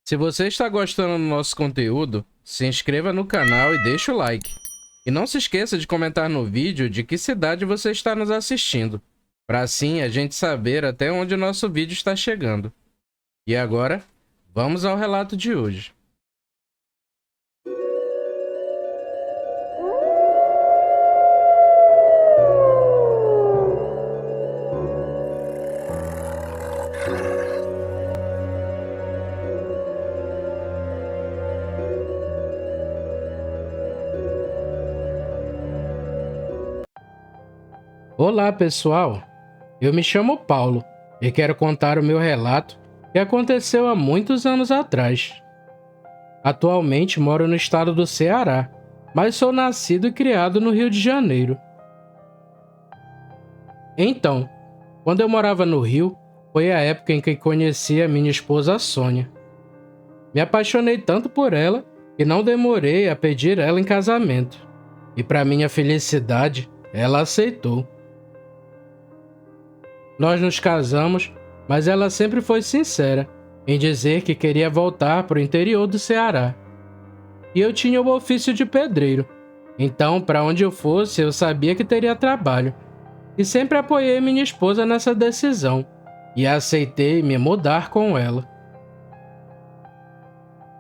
Se você está gostando do nosso conteúdo, se inscreva no canal e deixe o like. E não se esqueça de comentar no vídeo de que cidade você está nos assistindo, para assim a gente saber até onde o nosso vídeo está chegando. E agora, vamos ao relato de hoje. Olá pessoal, eu me chamo Paulo e quero contar o meu relato que aconteceu há muitos anos atrás. Atualmente moro no estado do Ceará, mas sou nascido e criado no Rio de Janeiro. Então, quando eu morava no Rio, foi a época em que conheci a minha esposa Sônia. Me apaixonei tanto por ela que não demorei a pedir ela em casamento, e para minha felicidade, ela aceitou. Nós nos casamos, mas ela sempre foi sincera em dizer que queria voltar para o interior do Ceará. E eu tinha o ofício de pedreiro, então para onde eu fosse eu sabia que teria trabalho. E sempre apoiei minha esposa nessa decisão e aceitei me mudar com ela.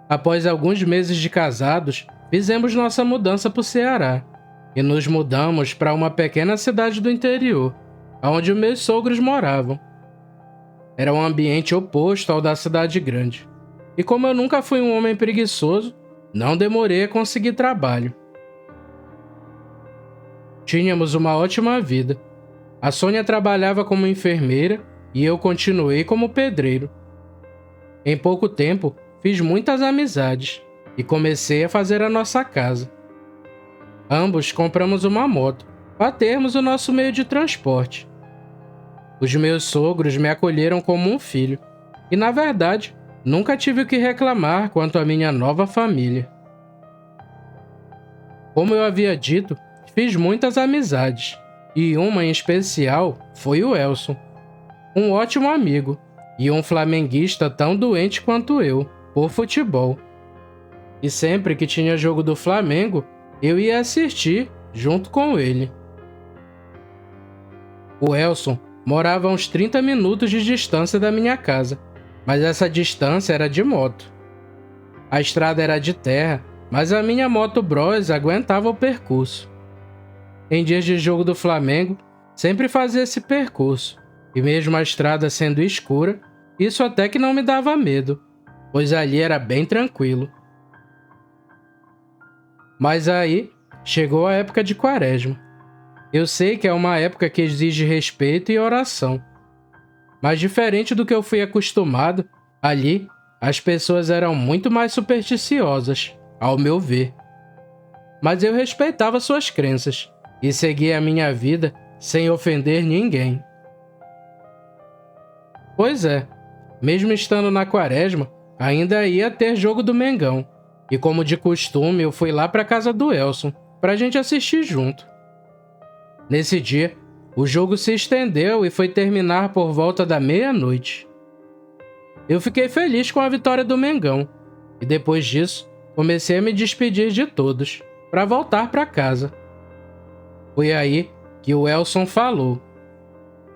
Após alguns meses de casados, fizemos nossa mudança para o Ceará e nos mudamos para uma pequena cidade do interior, onde meus sogros moravam. Era um ambiente oposto ao da cidade grande. E como eu nunca fui um homem preguiçoso, não demorei a conseguir trabalho. Tínhamos uma ótima vida. A Sônia trabalhava como enfermeira e eu continuei como pedreiro. Em pouco tempo, fiz muitas amizades e comecei a fazer a nossa casa. Ambos compramos uma moto para termos o nosso meio de transporte. Os meus sogros me acolheram como um filho e, na verdade, nunca tive o que reclamar quanto à minha nova família. Como eu havia dito, fiz muitas amizades e uma em especial foi o Elson, um ótimo amigo e um flamenguista tão doente quanto eu por futebol. E sempre que tinha jogo do Flamengo, eu ia assistir junto com ele. O Elson morava a uns 30 minutos de distância da minha casa, mas essa distância era de moto. A estrada era de terra, mas a minha moto Bros aguentava o percurso. Em dias de jogo do Flamengo, sempre fazia esse percurso, e mesmo a estrada sendo escura, isso até que não me dava medo, pois ali era bem tranquilo. Mas aí, chegou a época de Quaresma. Eu sei que é uma época que exige respeito e oração. Mas diferente do que eu fui acostumado, ali as pessoas eram muito mais supersticiosas, ao meu ver. Mas eu respeitava suas crenças e seguia a minha vida sem ofender ninguém. Pois é, mesmo estando na Quaresma, ainda ia ter jogo do Mengão. E como de costume, eu fui lá para casa do Elson, pra gente assistir junto. Nesse dia, o jogo se estendeu e foi terminar por volta da meia-noite. Eu fiquei feliz com a vitória do Mengão, e depois disso, comecei a me despedir de todos, para voltar para casa. Foi aí que o Elson falou: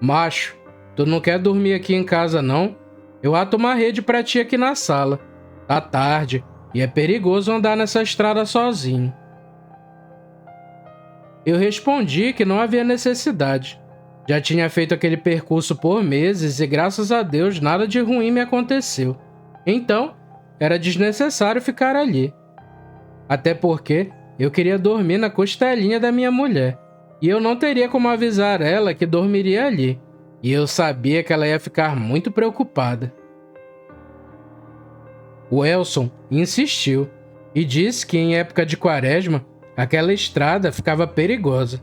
"Macho, tu não quer dormir aqui em casa não? Eu ato uma rede para ti aqui na sala. Tá tarde, e é perigoso andar nessa estrada sozinho." Eu respondi que não havia necessidade. Já tinha feito aquele percurso por meses e graças a Deus nada de ruim me aconteceu. Então, era desnecessário ficar ali. Até porque eu queria dormir na costelinha da minha mulher. E eu não teria como avisar ela que dormiria ali. E eu sabia que ela ia ficar muito preocupada. O Elson insistiu e disse que em época de Quaresma, aquela estrada ficava perigosa.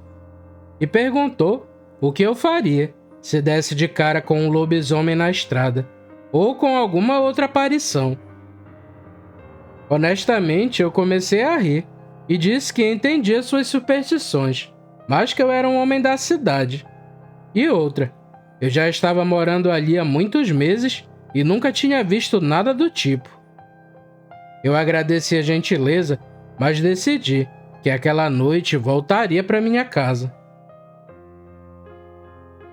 E perguntou o que eu faria se desse de cara com um lobisomem na estrada, ou com alguma outra aparição. Honestamente, eu comecei a rir e disse que entendia suas superstições, mas que eu era um homem da cidade. E outra, eu já estava morando ali há muitos meses e nunca tinha visto nada do tipo. Eu agradeci a gentileza, mas decidi que aquela noite voltaria para minha casa.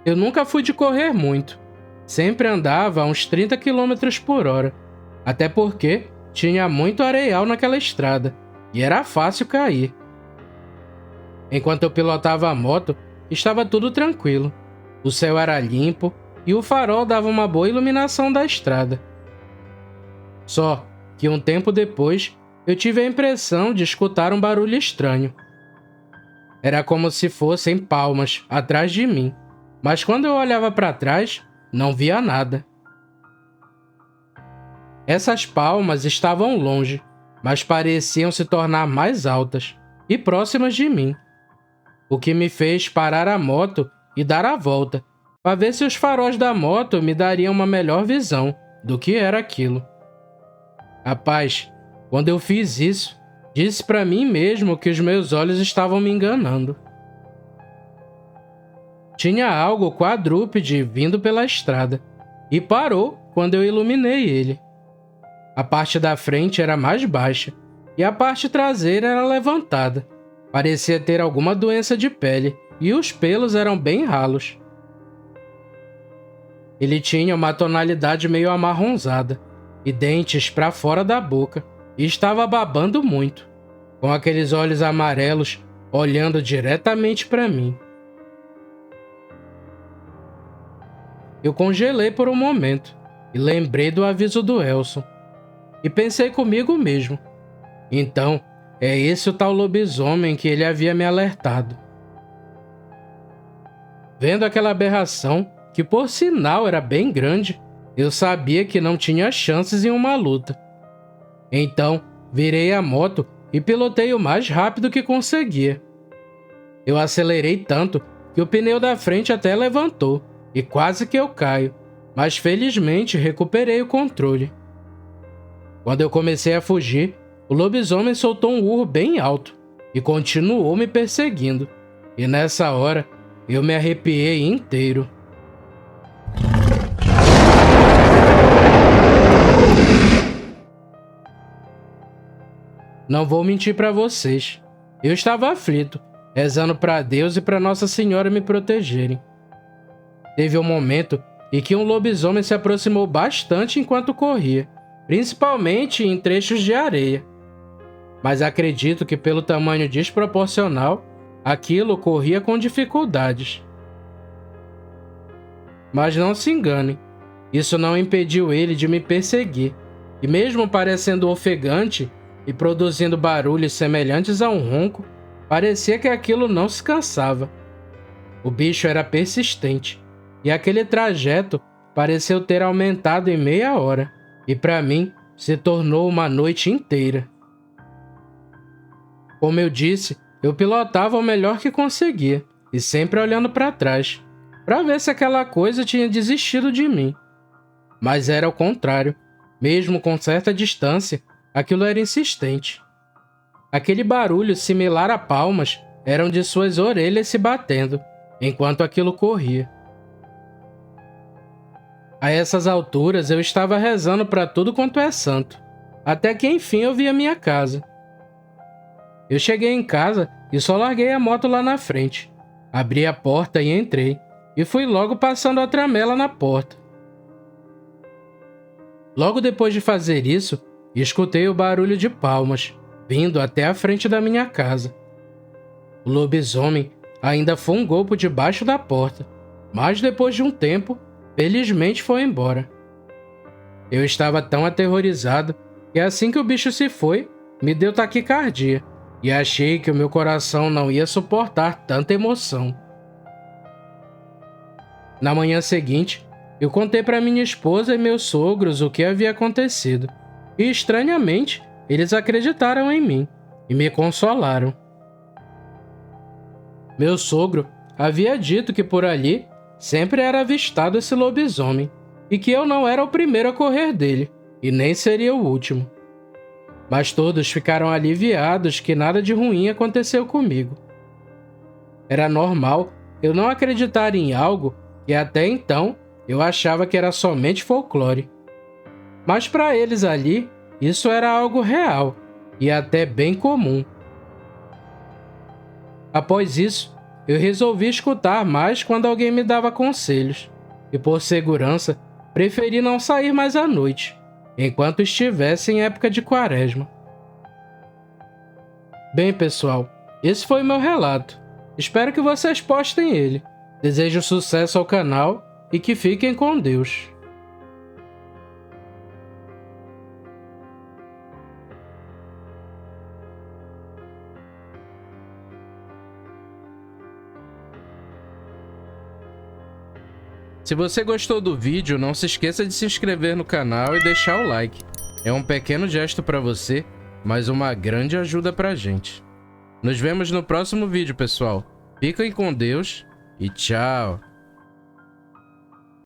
Eu nunca fui de correr muito. Sempre andava a uns 30 quilômetros por hora, até porque tinha muito areial naquela estrada e era fácil cair. Enquanto eu pilotava a moto, estava tudo tranquilo. O céu era limpo e o farol dava uma boa iluminação da estrada. Só que um tempo depois, eu tive a impressão de escutar um barulho estranho. Era como se fossem palmas atrás de mim, mas quando eu olhava para trás, não via nada. Essas palmas estavam longe, mas pareciam se tornar mais altas e próximas de mim, o que me fez parar a moto e dar a volta, para ver se os faróis da moto me dariam uma melhor visão do que era aquilo. Rapaz, quando eu fiz isso, disse para mim mesmo que os meus olhos estavam me enganando. Tinha algo quadrúpede vindo pela estrada e parou quando eu iluminei ele. A parte da frente era mais baixa e a parte traseira era levantada. Parecia ter alguma doença de pele e os pelos eram bem ralos. Ele tinha uma tonalidade meio amarronzada e dentes para fora da boca e estava babando muito, com aqueles olhos amarelos olhando diretamente para mim. Eu congelei por um momento e lembrei do aviso do Elson. E pensei comigo mesmo. Então, é esse o tal lobisomem que ele havia me alertado. Vendo aquela aberração, que por sinal era bem grande, eu sabia que não tinha chances em uma luta. Então, virei a moto e pilotei o mais rápido que conseguia. Eu acelerei tanto que o pneu da frente até levantou e quase que eu caio, mas felizmente recuperei o controle. Quando eu comecei a fugir, o lobisomem soltou um urro bem alto e continuou me perseguindo. E nessa hora, eu me arrepiei inteiro. Não vou mentir para vocês. Eu estava aflito, rezando para Deus e para Nossa Senhora me protegerem. Teve um momento em que um lobisomem se aproximou bastante enquanto corria, principalmente em trechos de areia. Mas acredito que pelo tamanho desproporcional, aquilo corria com dificuldades. Mas não se enganem, isso não impediu ele de me perseguir, e mesmo parecendo ofegante e produzindo barulhos semelhantes a um ronco, parecia que aquilo não se cansava. O bicho era persistente, e aquele trajeto pareceu ter aumentado em meia hora. E para mim, se tornou uma noite inteira. Como eu disse, eu pilotava o melhor que conseguia, e sempre olhando para trás, para ver se aquela coisa tinha desistido de mim. Mas era o contrário. Mesmo com certa distância, aquilo era insistente. Aquele barulho similar a palmas eram de suas orelhas se batendo, enquanto aquilo corria. A essas alturas eu estava rezando para tudo quanto é santo, até que enfim eu vi a minha casa. Eu cheguei em casa e só larguei a moto lá na frente, abri a porta e entrei, e fui logo passando a tramela na porta. Logo depois de fazer isso, escutei o barulho de palmas, vindo até a frente da minha casa. O lobisomem ainda fungou por debaixo da porta, mas depois de um tempo, felizmente foi embora. Eu estava tão aterrorizado que assim que o bicho se foi, me deu taquicardia e achei que o meu coração não ia suportar tanta emoção. Na manhã seguinte, eu contei para minha esposa e meus sogros o que havia acontecido e, estranhamente, eles acreditaram em mim e me consolaram. Meu sogro havia dito que por ali sempre era avistado esse lobisomem, e que eu não era o primeiro a correr dele, e nem seria o último. Mas todos ficaram aliviados que nada de ruim aconteceu comigo. Era normal eu não acreditar em algo que até então eu achava que era somente folclore. Mas para eles ali, Isso era algo real e até bem comum. Após isso, eu resolvi escutar mais quando alguém me dava conselhos, e por segurança, preferi não sair mais à noite, enquanto estivesse em época de quaresma. Bem, pessoal, esse foi meu relato. Espero que vocês postem ele. Desejo sucesso ao canal e que fiquem com Deus. Se você gostou do vídeo, não se esqueça de se inscrever no canal e deixar o like. É um pequeno gesto para você, mas uma grande ajuda pra gente. Nos vemos no próximo vídeo, pessoal. Fiquem com Deus e tchau!